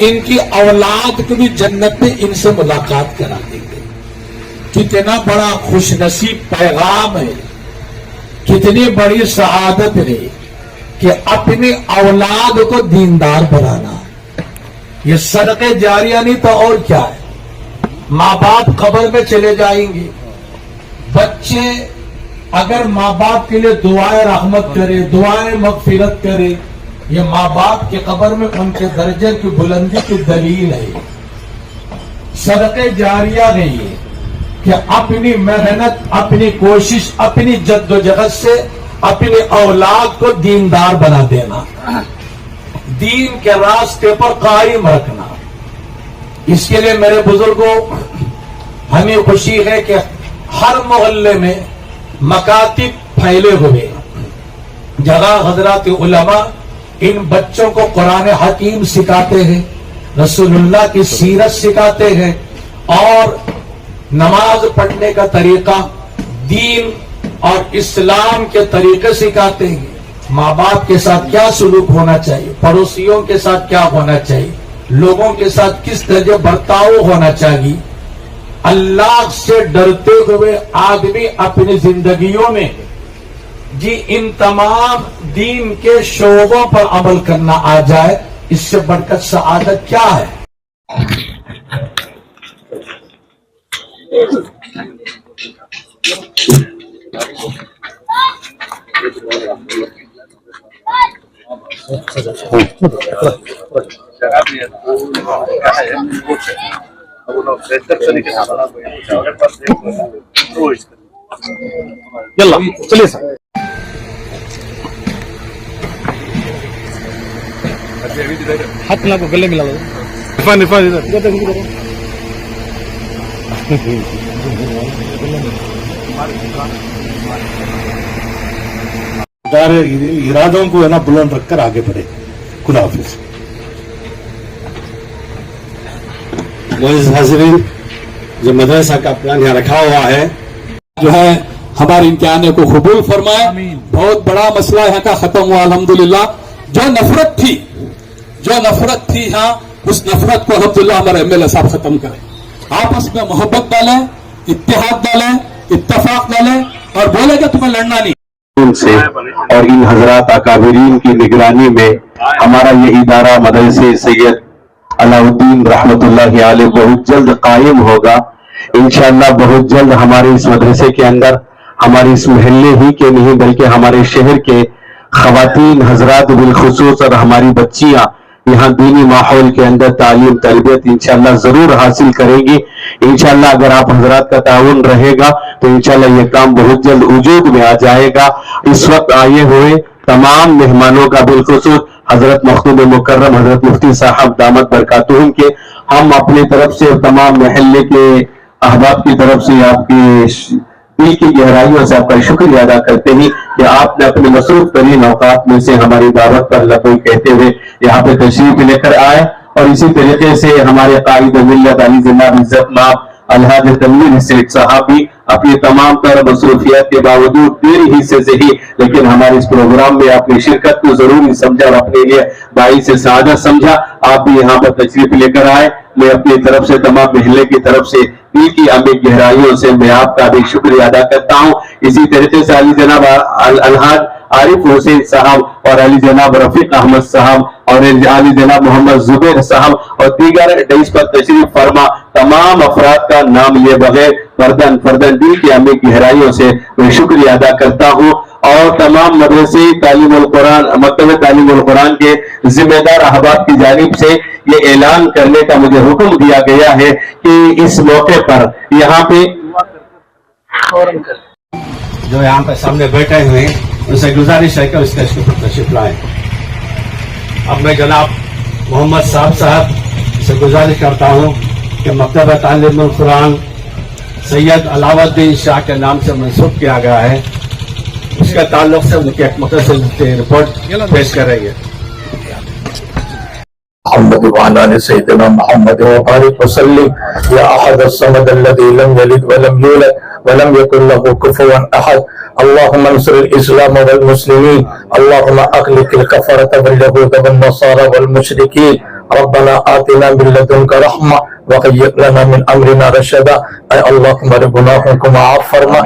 ان کی اولاد کو بھی جنت میں ان سے ملاقات کرا دیں گے۔ کتنا بڑا خوش نصیب پیغام ہے، کتنی بڑی سعادت ہے کہ اپنی اولاد کو دیندار بنانا۔ یہ صدقے جاریہ نہیں تو اور کیا ہے۔ ماں باپ قبر میں چلے جائیں گے، بچے اگر ماں باپ کے لیے دعائیں رحمت کرے، دعائیں مغفرت کرے، یہ ماں باپ کی قبر میں ان کے درجے کی بلندی کی دلیل ہے۔ صدقے جاریہ نہیں ہے کہ اپنی محنت، اپنی کوشش، اپنی جد و جہد سے اپنی اولاد کو دیندار بنا دینا، دین کے راستے پر قائم رکھنا۔ اس کے لیے میرے بزرگوں ہمیں خوشی ہے کہ ہر محلے میں مکاتب پھیلے ہوئے، جگہ حضرات علماء ان بچوں کو قرآن حکیم سکھاتے ہیں، رسول اللہ کی سیرت سکھاتے ہیں، اور نماز پڑھنے کا طریقہ، دین اور اسلام کے طریقے سکھاتے ہیں۔ ماں باپ کے ساتھ کیا سلوک ہونا چاہیے، پڑوسیوں کے ساتھ کیا ہونا چاہیے، لوگوں کے ساتھ کس طرح برتاؤ ہونا چاہیے۔ اللہ سے ڈرتے ہوئے آدمی اپنی زندگیوں میں ان تمام دین کے شعبوں پر عمل کرنا آ جائے، اس سے بڑھ کر سعادت کیا ہے۔ یلا چلیے سر، ہاتھ ملا کو گلے ملا لو۔ ارادوں کو ہے نا بلند رکھ کر آگے بڑھے۔ خدا حافظ۔ معزز حاضرین، جو مدرسہ کا پلان یہاں رکھا ہوا ہے جو ہے ہمارے امتحان کو قبول فرمائے۔ بہت بڑا مسئلہ یہاں کا ختم ہوا الحمدللہ۔ جو نفرت تھی یہاں، اس نفرت کو الحمدللہ ہمارے ایم ایل اے صاحب ختم کریں۔ آپس میں محبت ڈالیں، اتحاد ڈالیں، اتفاق ڈالیں، اور بولے کہ تمہیں لڑنا نہیں سے اور ان حضرات اکابرین کی نگرانی میں ہمارا یہ ادارہ مدرسے سید علاء الدین رحمت اللہ علیہ بہت جلد قائم ہوگا انشاءاللہ۔ بہت جلد ہمارے اس مدرسے کے اندر، ہمارے اس محلے ہی کے نہیں بلکہ ہمارے شہر کے خواتین حضرات بالخصوص اور ہماری بچیاں یہاں دینی ماحول کے اندر تعلیم تربیت انشاءاللہ ضرور حاصل کریں گی۔ انشاءاللہ اگر آپ حضرات کا تعاون رہے گا تو انشاءاللہ یہ کام بہت جلد وجود میں آ جائے گا۔ اس وقت آئے ہوئے تمام مہمانوں کا بالخصوص حضرت مختوم مکرم حضرت مفتی صاحب دامت برکاتہم کے ہم اپنی طرف سے تمام محلے کے احباب کی طرف سے آپ کی دل کی گہرائیوں سے آپ کا شکریہ ادا کرتے ہیں کہ آپ نے اپنے مصروف ترین اوقات میں سے ہماری دعوت پر لبیک کہتے ہوئے یہاں پہ تشریف لے کر آئے، اور اسی طریقے سے ہمارے قائد ملت علی جناب عزت مآب الحاج تنویر سیٹھ صاحب بھی اپنی تمام تر مصروفیات کے باوجود دیر حصے سے ہی لیکن ہمارے اس پروگرام میں اپنی شرکت کو ضروری سمجھا اور اپنے لیے باعث سعادت سمجھا۔ آپ بھی یہاں پر تشریف لے کر آئے۔ میں اپنی طرف سے تمام محلے کی طرف سے دل کی عمیق گہرائیوں سے میں آپ کا بھی شکریہ ادا کرتا ہوں۔ اسی طریقے سے علی جناب الحاج عارف حسین صاحب اور علی جناب رفیق احمد صاحب اور علی جناب محمد زبیر صاحب اور دیگر ڈیس پر تشریف فرما تمام افراد کا نام لیے بغیر فردن فردن دل کی عمیق گہرائیوں سے میں شکریہ ادا کرتا ہوں۔ اور تمام مدرسے تعلیم القرآن مکتبہ تعلیم القرآن کے ذمہ دار احباب کی جانب سے یہ اعلان کرنے کا مجھے حکم دیا گیا ہے کہ اس موقع پر یہاں پہ جو یہاں پہ سامنے بیٹھے ہوئے ہیں ان سے گزارش ہے کہ اس ٹیسٹ پر تشریف لائیں۔ اب میں جناب محمد صاحب سے گزارش کرتا ہوں کہ مکتبہ تعلیم القرآن سید علاء الدین شاہ کے نام سے منسوب کیا گیا ہے، اس کے تعلق سے ان کی ایک مختصر رپورٹ پیش کریں گے۔ محمد وعلى آل سيدنا محمد وبارك وسلم يا أحد الصمد الذي لم يلد ولم يولد ولم يكن له كفوا أحد اللهم انصر الإسلام والمسلمين اللهم أغلق الكفرة واليهود والنصارى والمشركين ربنا آتنا من لدنک رحمہ وغیر لنا من امرنا رشدا. اے اللہ ہمارے گناہوں کو معاف فرما.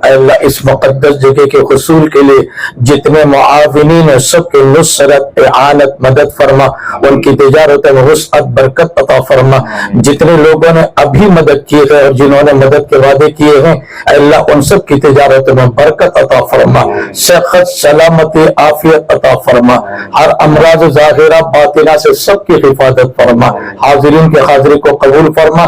اے اللہ اس مقدس جگہ کے حصول کے لیے جتنے معاونین ہیں سب کے نصرت اعانت مدد فرما. ان کی تجارت میں وسعت برکت عطا فرما. جتنے لوگوں نے ابھی مدد کی ہے اور جنہوں نے مدد کے وعدے کیے ہیں اے اللہ ان سب کی تجارت میں برکت عطا فرما. صحت سلامتی عافیت عطا فرما. ہر امراض ظاہرہ باطنہ سے سب کی حفاظت فرما. حاضرین کی حاضری کو قبول فرما.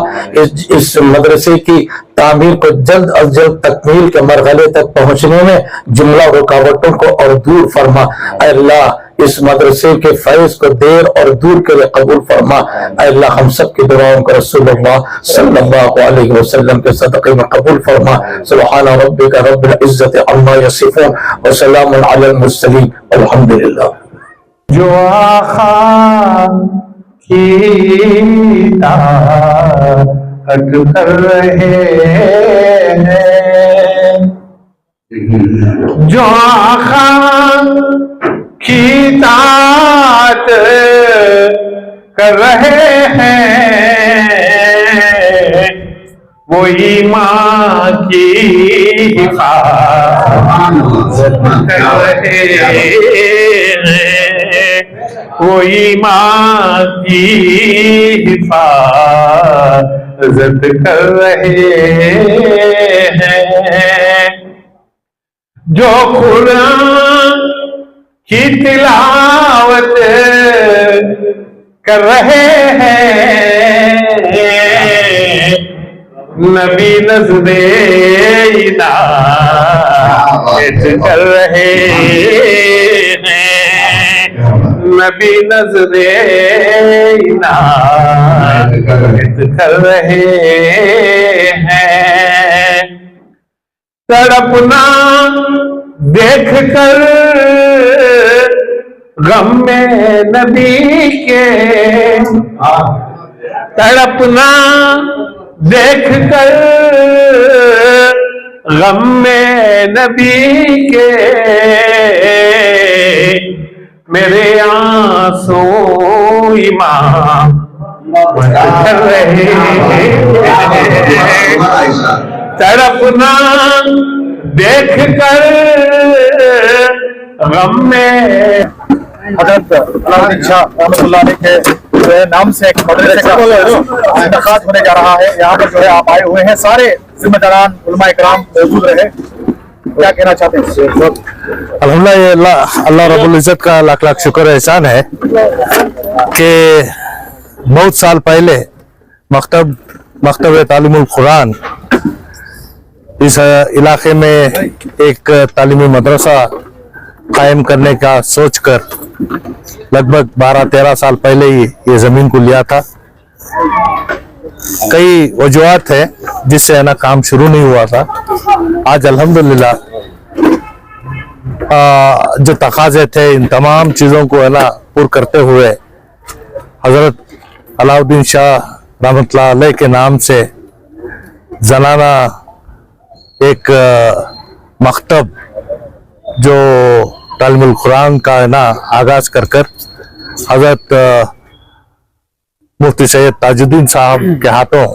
اس مدرسے کی تعمیر کو جلد از جلد تکمیل کے مرحلے تک پہنچنے میں جملہ رکاوٹوں کو اور دور فرما. اے اللہ اس مدرسے کے فیض کو دیر اور دور کے لیے قبول فرما. اے اللہ ہم سب کی دعاؤں کو رسول اللہ صلی اللہ علیہ وسلم کے صدقے میں قبول فرما. سبحان ربک رب العزت عما یصفون وسلام علی المرسلین والحمدللہ. جو آقا کی اطاعت کر رہے ہیں، جو آقا کی اطاعت کر رہے ہیں، وہ ایمان کی حفاظت کر رہے ہیں، وہ ایمان کی حفاظت کر رہے ہیں. جو قرآن کی تلاوت کر رہے ہیں، نبی نزد عنایت کر رہے ہیں، نبی نزد عنایت کر رہے ہیں. تڑپنا دیکھ کر غم میں نبی کے، تڑپنا دیکھ کر غم میں نبی کے، میرے آنسو ایمان کر رہے ہیں. تڑپنا دیکھ کر غم میں. حضرت علاؤدین شاہ رحمۃ اللہ علیہ کے نام سے ایک مدرسے کا انعقاد ہونے جا رہا ہے. یہاں پر جو ہے آپ آئے ہوئے ہیں، سارے ذمہ داران علماء اکرام موجود رہے. کیا کہنا چاہتے ہیں؟ الحمدللہ یہ اللہ رب العزت کا لاکھ لاکھ شکر احسان ہے کہ بہت سال پہلے مکتب تعلیم القرآن اس علاقے میں ایک تعلیمی مدرسہ قائم کرنے کا سوچ کر لگ بھگ 12-13 سال پہلے ہی یہ زمین کو لیا تھا. کئی وجوہات ہیں جس سے نا کام شروع نہیں ہوا تھا. آج الحمدللہ جو تقاضے تھے ان تمام چیزوں کو ہے نا پور کرتے ہوئے حضرت علاؤدین شاہ رحمۃ اللہ علیہ کے نام سے زنانہ ایک مکتب جو تعلیم القرآن کا ہے نا آغاز کر حضرت مفتی سید تاج الدین صاحب کے ہاتھوں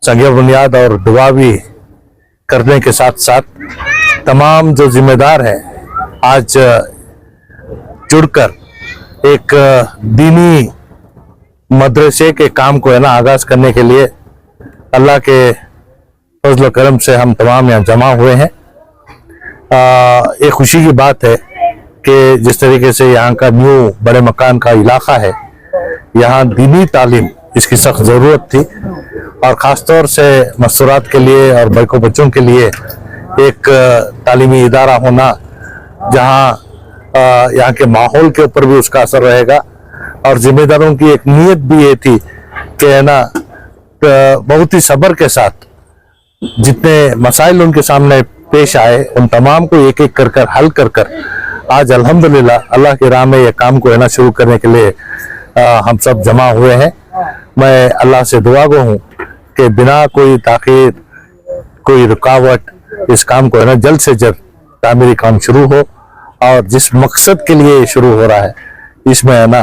سنگ بنیاد اور دعا بھی کرنے کے ساتھ ساتھ تمام جو ذمہ دار ہیں آج جڑ کر ایک دینی مدرسے کے کام کو ہے نا آغاز کرنے کے لیے اللہ کے فضل و کرم سے ہم تمام یہاں جمع ہوئے ہیں. ایک خوشی کی بات ہے کہ جس طریقے سے یہاں کا نیو بڑے مکان کا علاقہ ہے، یہاں دینی تعلیم اس کی سخت ضرورت تھی اور خاص طور سے مستورات کے لیے اور بیکو بچوں کے لیے ایک تعلیمی ادارہ ہونا جہاں یہاں کے ماحول کے اوپر بھی اس کا اثر رہے گا. اور ذمہ داروں کی ایک نیت بھی یہ تھی کہ ہے نا بہت ہی صبر کے ساتھ جتنے مسائل ان کے سامنے پیش آئے ان تمام کو ایک ایک کر حل کر آج الحمدللہ اللہ کی راہ میں یہ کام کو ہے نا شروع کرنے کے لیے ہم سب جمع ہوئے ہیں. میں اللہ سے دعا گو ہوں کہ بنا کوئی تاخیر کوئی رکاوٹ اس کام کو ہے نا جلد سے جلد تعمیری کام شروع ہو اور جس مقصد کے لیے شروع ہو رہا ہے اس میں ہے نا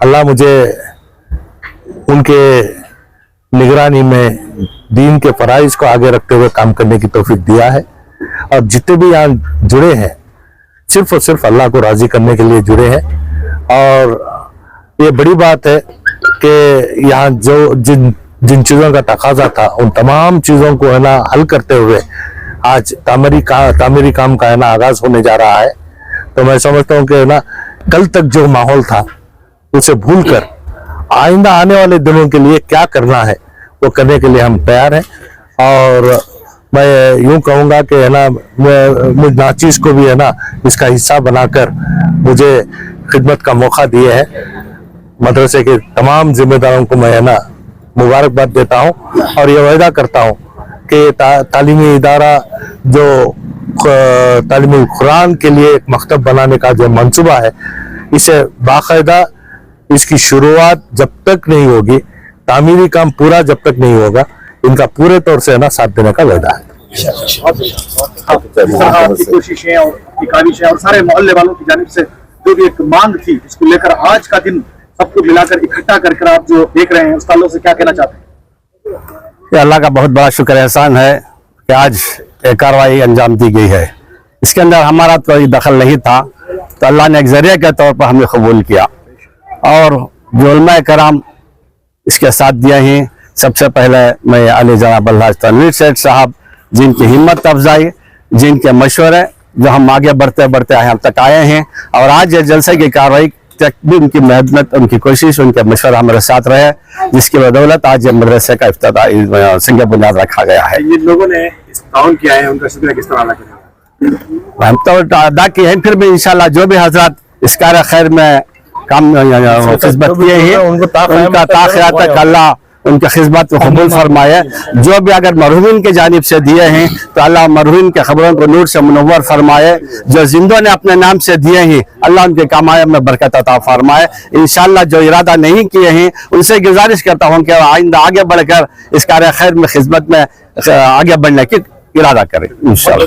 اللہ مجھے ان کے نگرانی میں دین کے فرائض کو آگے رکھتے ہوئے کام کرنے کی توفیق دیا ہے، اور جتنے بھی یہاں جڑے ہیں صرف اور صرف اللہ کو راضی کرنے کے لیے جڑے ہیں. اور یہ بڑی بات ہے کہ یہاں جن چیزوں کا تقاضا تھا ان تمام چیزوں کو ہے نا حل کرتے ہوئے آج تعمیری کام کا ہے نا آغاز ہونے جا رہا ہے. تو میں سمجھتا ہوں کہ نا کل تک جو ماحول تھا اسے بھول کر آئندہ آنے والے دنوں کے لیے کیا کرنا ہے وہ کرنے کے لیے ہم تیار ہیں. اور میں یوں کہوں گا کہ ہے نا مجھ ناچیز کو بھی ہے نا اس کا حصہ بنا کر مجھے خدمت کا موقع دیے ہے. مدرسے کے تمام ذمہ داروں کو میں ہے نا مبارکباد دیتا ہوں اور یہ وعدہ کرتا ہوں کہ تعلیمی ادارہ جو تعلیم القرآن کے لیے ایک مکتب بنانے کا جو منصوبہ ہے اسے باقاعدہ اس کی شروعات جب تک نہیں ہوگی، تعمیری کام پورا جب تک نہیں ہوگا، ان کا پورے طور سے ہے نا ساتھ دینے کا وعدہ ہے. آپ کی کوششیں اور کی کاوشیں اور سارے محلے والوں کی جانب سے جو بھی ایک مانگ تھی اس کو لے کر آج کا دن سب کو ملا کر اکٹھا کر آپ جو دیکھ رہے ہیں اس تعلق سے کیا کہنا چاہتے ہیں؟ یہ اللہ کا بہت بڑا شکر احسان ہے کہ آج ایک کارروائی انجام دی گئی ہے. اس کے اندر ہمارا کوئی دخل نہیں تھا، تو اللہ نے ایک ذریعہ کے طور پر ہمیں قبول کیا. اور جو علماء کرام اس کے ساتھ دیا ہیں، سب سے پہلے میں علی جناب الحاج تنویر سیٹھ صاحب جن کی ہمت افزائی، جن کے مشورے جو ہم آگے بڑھتے بڑھتے یہاں تک آئے ہیں، اور آج یہ جلسے کی کارروائی تک بھی ان کی محنت، ان کی کوشش، ان کے مشورہ ہمارے ساتھ رہے، جس کی بدولت آج یہ مدرسے کا افتتاحی سنگ بنیاد رکھا گیا ہے. جن لوگوں نے اس تعاون کیا ہے ان کا شکریہ کس طرح ادا کریں؟ ہم تو ادا کیے ہیں، پھر بھی انشاءاللہ جو بھی حضرات اس کار خیر میں کام خدمت کیے ہیں ان کا تاخیرات تک اللہ ان کی خدمت کو قبول فرمائے. جو بھی اگر مرحومین کی جانب سے دیے ہیں تو اللہ مرحومین کے خبروں کو نور سے منور فرمائے. جو زندوں نے اپنے نام سے دیے ہیں اللہ ان کے کمائے میں برکت عطا فرمائے. انشاءاللہ جو ارادہ نہیں کیے ہیں ان سے گزارش کرتا ہوں کہ آئندہ آگے بڑھ کر اس کار خیر میں خدمت میں آگے بڑھنے کی ارادہ کریں انشاءاللہ.